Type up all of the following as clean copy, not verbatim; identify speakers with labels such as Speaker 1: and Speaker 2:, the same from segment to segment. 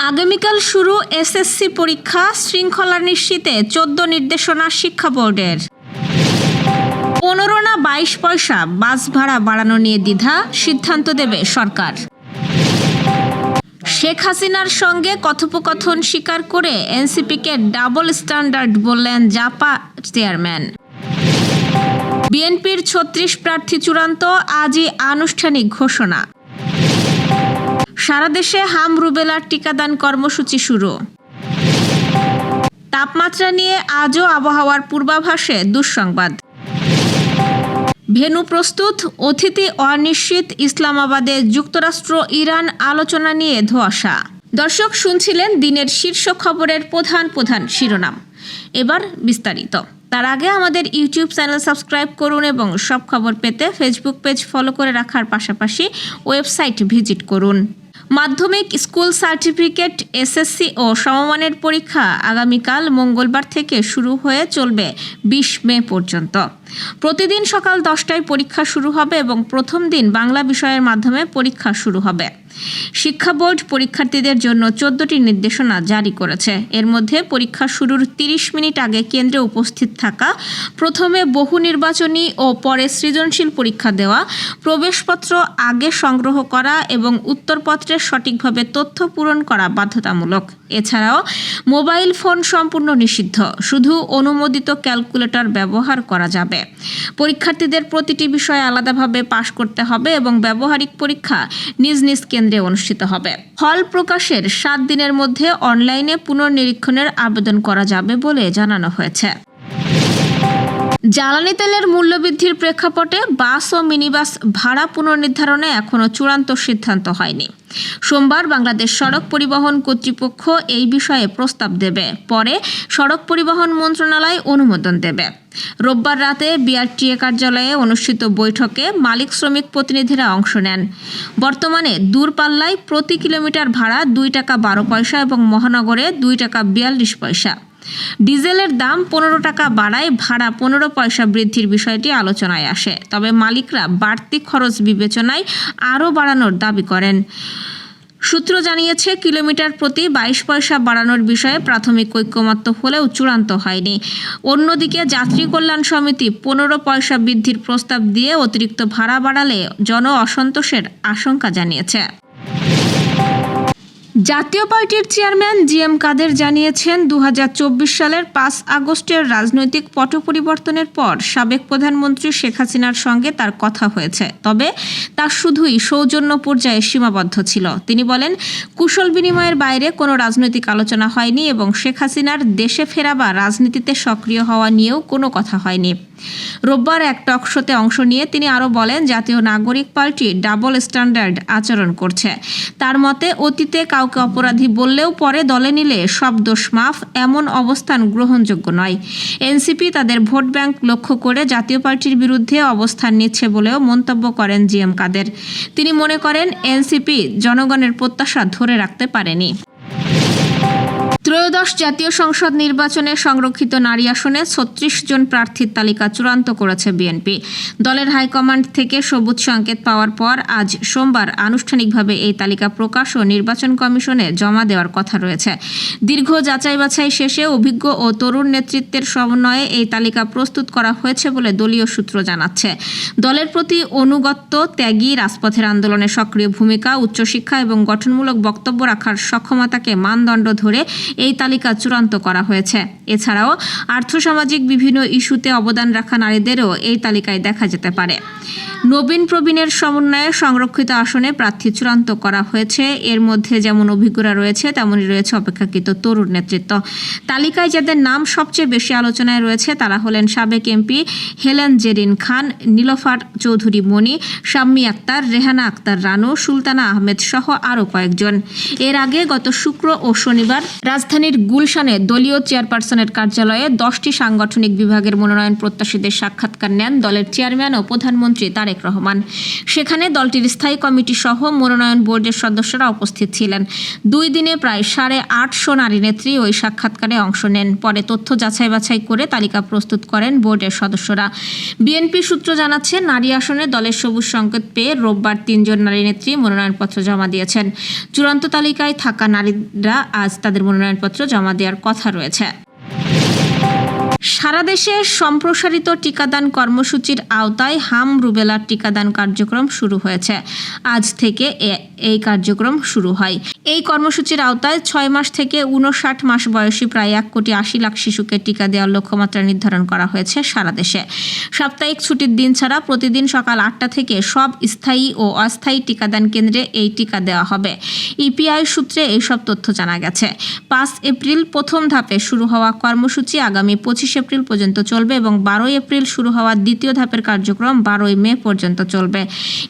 Speaker 1: আগামীকাল শুরু এসএসসি পরীক্ষা, শৃঙ্খলা নিশ্চিতে 14 নির্দেশনা শিক্ষা বোর্ডের। 15 না 22 পয়সা বাস ভাড়া বাড়ানো নিয়ে দ্বিধা, সিদ্ধান্ত দেবে সরকার। শেখ হাসিনার সঙ্গে কথোপকথন স্বীকার করে এনসিপিকে ডাবল স্ট্যান্ডার্ড বললেন জাপা চেয়ারম্যান। বিএনপির 36 প্রার্থী চূড়ান্ত, আজই আনুষ্ঠানিক ঘোষণা। সারা দেশে হাম রুবেলার টিকাদান কর্মসূচি শুরু। তাপমাত্রা নিয়ে আজও আবহাওয়ার পূর্বাভাসে দুঃসংবাদ। ভেন্যু প্রস্তুত, অতিথি অনিশ্চিত। ইসলামাবাদে যুক্তরাষ্ট্র ইরান আলোচনা নিয়ে ধোঁয়াশা। দর্শক, শুনছিলেন দিনের শীর্ষ খবরের প্রধান শিরোনাম। এবার বিস্তারিত। তার আগে আমাদের ইউটিউব চ্যানেল সাবস্ক্রাইব করুন এবং সব খবর পেতে ফেসবুক পেজ ফলো করে রাখার পাশাপাশি ওয়েবসাইট ভিজিট করুন। মাধ্যমিক স্কুল সার্টিফিকেট, এসএসসি ও সমমানের পরীক্ষা আগামীকাল মঙ্গলবার থেকে শুরু হয়ে চলবে 20 মে পর্যন্ত। প্রতিদিন সকাল 10টায় পরীক্ষা শুরু হবে এবং প্রথম দিন বাংলা বিষয়ের মাধ্যমে পরীক্ষা শুরু হবে। শিক্ষা বোর্ড পরীক্ষার্থীদের জন্য 14টি নির্দেশনা জারি করেছে। এর মধ্যে পরীক্ষা শুরুর 30 মিনিট আগে কেন্দ্রে উপস্থিত থাকা, প্রথমে বহু নির্বাচনী ও পরে সৃজনশীল পরীক্ষা দেওয়া, প্রবেশপত্র আগে সংগ্রহ করা এবং উত্তরপত্রে সঠিকভাবে তথ্য পূরণ করা বাধ্যতামূলক। এছাড়াও মোবাইল ফোন সম্পূর্ণ নিষিদ্ধ, শুধু অনুমোদিত ক্যালকুলেটর ব্যবহার করা যাবে। পরীক্ষার্থীদের প্রতিটি বিষয়ে আলাদাভাবে পাশ করতে হবে এবং ব্যবহারিক পরীক্ষা নিজ নিজ কেন্দ্রে অনুষ্ঠিত হবে। ফল প্রকাশের 7 দিনের মধ্যে অনলাইনে পুনর্নিরীক্ষণের আবেদন করা যাবে বলে জানানো হয়েছে। জ্বালানি তেলের মূল্যবৃদ্ধির প্রেক্ষাপটে বাস ও মিনিবাস ভাড়া পুনর্নির্ধারণে এখনও চূড়ান্ত সিদ্ধান্ত হয়নি। সোমবার বাংলাদেশ সড়ক পরিবহন কর্তৃপক্ষ এই বিষয়ে প্রস্তাব দেবে, পরে সড়ক পরিবহন মন্ত্রণালয় অনুমোদন দেবে। রোববার রাতে বিআরটিএ কার্যালয়ে অনুষ্ঠিত বৈঠকে মালিক শ্রমিক প্রতিনিধিরা অংশ নেন। বর্তমানে দূরপাল্লায় প্রতি কিলোমিটার ভাড়া 2 টাকা 12 পয়সা এবং মহানগরে 2 টাকা 42 পয়সা। ডিজেলের দাম 15 টাকা বাড়ায় ভাড়া 15 পয়সা বৃদ্ধির বিষয়টি আলোচনায় আসে। তবে মালিকরা বাড়তি খরচ বিবেচনায় আরও বাড়ানোর দাবি করেন। সূত্র জানিয়েছে, কিলোমিটার প্রতি 22 পয়সা বাড়ানোর বিষয়ে প্রাথমিক ঐকমত্য হলেও চূড়ান্ত হয়নি। অন্যদিকে যাত্রী কল্যাণ সমিতি 15 পয়সা বৃদ্ধির প্রস্তাব দিয়ে অতিরিক্ত ভাড়া বাড়ালে জন অসন্তোষের আশঙ্কা জানিয়েছে। জাতীয় পার্টির চেয়ারম্যান জিএম কাদের জানিয়েছেন, 2024 সালের 5 আগস্টের রাজনৈতিক পট পরিবর্তনের পর সাবেক প্রধানমন্ত্রী শেখ হাসিনার সঙ্গে তার কথা হয়েছে, তবে তা শুধুই সৌজন্য পর্যায়ে সীমাবদ্ধ ছিল। তিনি বলেন, কুশল বিনিময়ের বাইরে কোনো রাজনৈতিক আলোচনা হয়নি এবং শেখ হাসিনার দেশে ফেরা বা রাজনীতিতে সক্রিয় হওয়া নিয়েও কোনো কথা হয়নি। রোববার এক টক শোতে অংশ নিয়ে তিনি আরও বলেন, জাতীয় নাগরিক পার্টি ডাবল স্ট্যান্ডার্ড আচরণ করছে। তার মতে, অতীতে কাউকে অপরাধী বললেও পরে দলে নিলে সব দোষ মাফ, এমন অবস্থান গ্রহণযোগ্য নয়। এনসিপি তাদের ভোট ব্যাংক লক্ষ্য করে জাতীয় পার্টির বিরুদ্ধে অবস্থান নিচ্ছে বলেও মন্তব্য করেন জিএম কাদের। তিনি মনে করেন, এনসিপি জনগণের প্রত্যাশা ধরে রাখতে পারেনি। ত্রয়োদশ জাতীয় সংসদ নির্বাচনে সংরক্ষিত নারী আসনে 36 জন প্রার্থীর তালিকা চূড়ান্ত করেছে বিএনপি। দলের হাইকমান্ড থেকে সবুজ সংকেত পাওয়ার পর আজ সোমবার আনুষ্ঠানিকভাবে এই তালিকা প্রকাশ ও নির্বাচন কমিশনে জমা দেওয়ার কথা রয়েছে। দীর্ঘ যাচাই বাছাই শেষে অভিজ্ঞ ও তরুণ নেতৃত্বের সমন্বয়ে এই তালিকা প্রস্তুত করা হয়েছে বলে দলীয় সূত্র জানাচ্ছে। দলের প্রতি অনুগত্য, ত্যাগী, রাজপথের আন্দোলনে সক্রিয় ভূমিকা, উচ্চশিক্ষা এবং গঠনমূলক বক্তব্য রাখার সক্ষমতাকে মানদণ্ড ধরে এই তালিকা চূড়ান্ত করা হয়েছে। এছাড়াও আর্থসামাজিক বিভিন্ন ইস্যুতে অবদান রাখা নারীদেরও এই তালিকায় দেখা যেতে পারে। নবীন প্রবীণের সমন্বয়ে সংরক্ষিত আসনে প্রার্থী চূড়ান্ত করা হয়েছে। এর মধ্যে যেমন অভিজ্ঞরা রয়েছে, তেমনই রয়েছে অপেক্ষাকৃত তরুণ নেতৃত্ব। তালিকায় যাদের নাম সবচেয়ে বেশি আলোচনায় রয়েছে তারা হলেন সাবেক এমপি হেলেন জেরিন খান, নীলোফার চৌধুরী মণি, শাম্মী আক্তার, রেহানা আক্তার রানু, সুলতানা আহমেদ সহ আরও কয়েকজন। এর আগে গত শুক্র ও শনিবার রাজধানীর গুলশানে দলীয় চেয়ারপারসনের কার্যালয়ে 10টি সাংগঠনিক বিভাগের মনোনয়ন প্রত্যাশীদের সাক্ষাৎকার নেন দলের চেয়ারম্যান ও প্রধানমন্ত্রী তারেক রহমান। সেখানে দলটির স্থায়ী কমিটি সহ মনোনয়ন বোর্ডের সদস্যরা উপস্থিত ছিলেন। 2 দিনে প্রায় 850 নারী নেত্রী ওই সাক্ষাৎকারে অংশ নেন। পরে তথ্য যাচাই বাছাই করে তালিকা প্রস্তুত করেন বোর্ডের সদস্যরা। বিএনপি সূত্র জানাচ্ছে, নারী আসনে দলের সবুজ সংকেত পেয়ে রোববার 3 জন নারী নেত্রী মনোনয়নপত্র জমা দিয়েছেন। চূড়ান্ত তালিকায় থাকা নারীরা আজ তাদের মনোনয়নপত্র জমা দেওয়ার কথা রয়েছে। সারা দেশে সম্প্রসারিত টিকাদান কর্মসূচির আওতায় হাম রুবেলার টিকাদান কার্যক্রম শুরু হয়েছে। আজ থেকে এই কার্যক্রম শুরু হয়। এই কর্মসূচির আওতায় 6 মাস থেকে 59 মাস বয়সী প্রায় 1,80,00,000 শিশুকে টিকা দেওয়ার লক্ষ্যমাত্রা নির্ধারণ করা হয়েছে সারা দেশে। সাপ্তাহিক ছুটির দিন ছাড়া প্রতিদিন সকাল 8টা থেকে সব স্থায়ী ও অস্থায়ী টিকাদান কেন্দ্রে এই টিকা দেওয়া হবে। ইপিআই সূত্রে এইসব তথ্য জানা গেছে। 5 এপ্রিল প্রথম ধাপে শুরু হওয়া কর্মসূচি আগামী 25 এপ্রিল পর্যন্ত চলবে এবং 12 এপ্রিল শুরু হওয়া দ্বিতীয় ধাপের কার্যক্রম 12 মে পর্যন্ত চলবে।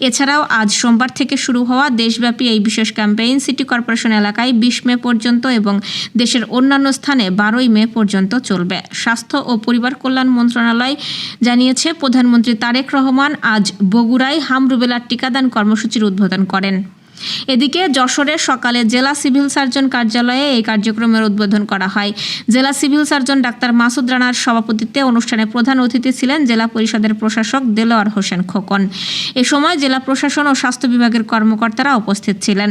Speaker 1: এছাড়াও আজ সোমবার থেকে শুরু হওয়া দেশব্যাপী এই বিশেষ ক্যাম্পেইন সিটি কর্পোরেশন এলাকায় 20 মে পর্যন্ত এবং দেশের অন্যান্য স্থানে 12 মে পর্যন্ত চলবে। স্বাস্থ্য ও পরিবার কল্যাণ মন্ত্রণালয় জানিয়েছে, প্রধানমন্ত্রী তারেক রহমান আজ বগুড়ায় হাম রুবেলার টিকাদান কর্মসূচির উদ্বোধন করেন। এদিকে যশোরে সকালে জেলা সিভিল সার্জন কার্যালয়ে এই কার্যক্রমের উদ্বোধন করা হয়। জেলা সিভিল সার্জন ডাক্তার মাসুদ রানার সভাপতিত্বে অনুষ্ঠানে প্রধান অতিথি ছিলেন জেলা পরিষদের প্রশাসক দেলোয়ার হোসেন খোকন। এ সময় জেলা প্রশাসন ও স্বাস্থ্য বিভাগের কর্মকর্তারা উপস্থিত ছিলেন।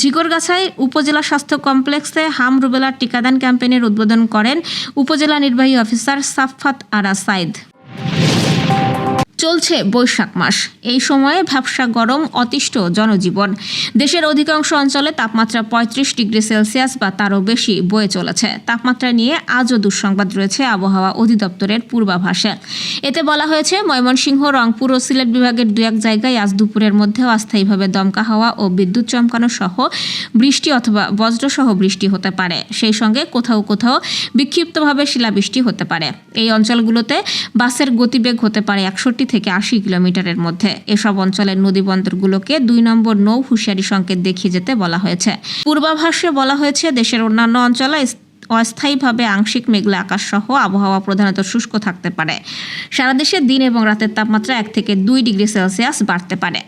Speaker 1: ঝিকরগাছায় উপজেলা স্বাস্থ্য কমপ্লেক্সে হাম রুবেলার টিকাদান ক্যাম্পেইনের উদ্বোধন করেন উপজেলা নির্বাহী অফিসার সাফফাত আরা সাইদ। চলছে বৈশাখ মাস। এই সময়ে ভ্যাপসা গরম, অতিষ্ঠ জনজীবন। দেশের অধিকাংশ অঞ্চলে তাপমাত্রা 35 ডিগ্রি সেলসিয়াস বা তারও বেশি বয়ে চলেছে। তাপমাত্রা নিয়ে আজও দুঃসংবাদ রয়েছে আবহাওয়া অধিদপ্তরের পূর্বাভাসে। এতে বলা হয়েছে, ময়মনসিংহ, রংপুর ও সিলেট বিভাগের 2-1 জায়গায় আজ দুপুরের মধ্যেও অস্থায়ীভাবে দমকা হাওয়া ও বিদ্যুৎ চমকানো সহ বৃষ্টি অথবা বজ্রসহ বৃষ্টি হতে পারে। সেই সঙ্গে কোথাও কোথাও বিক্ষিপ্তভাবে শিলাবৃষ্টি হতে পারে। এই অঞ্চলগুলোতে বাসের গতিবেগ হতে পারে 61 থেকে 80 কিলোমিটারের মধ্যে। এসব অঞ্চলের নদী বন্দরগুলোকে 2 নম্বর নৌ হুঁশিয়ারি সংকেত দেখিয়ে যেতে বলা হয়েছে। পূর্বাভাসে বলা হয়েছে, দেশের অন্যান্য অঞ্চলে অস্থায়ীভাবে আংশিক মেঘলা আকাশ সহ আবহাওয়া প্রধানত শুষ্ক থাকতে পারে। সারা দেশে দিন এবং রাতের তাপমাত্রা 1 থেকে 2 ডিগ্রি সেলসিয়াস বাড়তে পারে।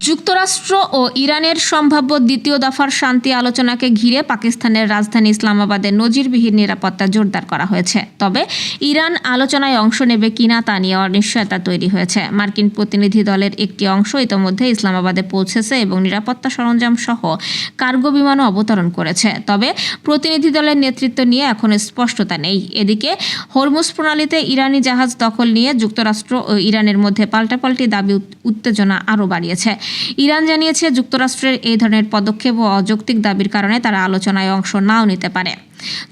Speaker 1: যুক্তরাষ্ট্র ও ইরানের সম্ভাব্য দ্বিতীয় দফার শান্তি আলোচনাকে ঘিরে পাকিস্তানের রাজধানী ইসলামাবাদে নজিরবিহীন নিরাপত্তা জোরদার করা হয়েছে। তবে ইরান আলোচনায় অংশ নেবে কিনা তা নিয়ে অনিশ্চয়তা তৈরি হয়েছে। মার্কিন প্রতিনিধি দলের একটি অংশ ইতোমধ্যে ইসলামাবাদে পৌঁছেছে এবং নিরাপত্তা সরঞ্জাম সহ কার্গো বিমানও অবতরণ করেছে। তবে প্রতিনিধি দলের নেতৃত্ব নিয়ে এখনো স্পষ্টতা নেই। এদিকে হরমুজ প্রণালীতে ইরানি জাহাজ দখল নিয়ে যুক্তরাষ্ট্র ও ইরানের মধ্যে পাল্টাপাল্টি দাবি উত্তেজনা আরও বাড়িয়েছে। ইরান জানিয়েছে, যুক্তরাষ্ট্রের এই ধরনের পদক্ষেপ ও অযৌক্তিক দাবির কারণে তারা আলোচনায় অংশ নাও নিতে পারে।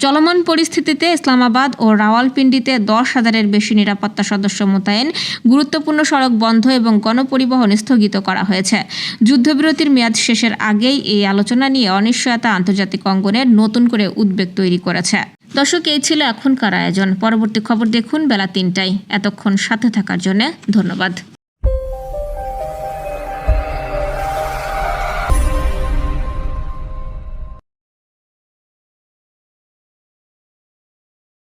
Speaker 1: চলমান পরিস্থিতিতে ইসলামাবাদ ও রাওয়ালপিন্ডিতে 10,000-এর বেশি নিরাপত্তা সদস্য মোতায়েন, গুরুত্বপূর্ণ সড়ক বন্ধ এবং গণপরিবহন স্থগিত করা হয়েছে। যুদ্ধবিরতির মেয়াদ শেষের আগেই এই আলোচনা নিয়ে অনিশ্চয়তা আন্তর্জাতিক অঙ্গনে নতুন করে উদ্বেগ তৈরি করেছে। দর্শক, এই ছিল এখনকার আয়োজন। পরবর্তী খবর দেখুন বেলা 3টায়। এতক্ষণ সাথে থাকার জন্য ধন্যবাদ।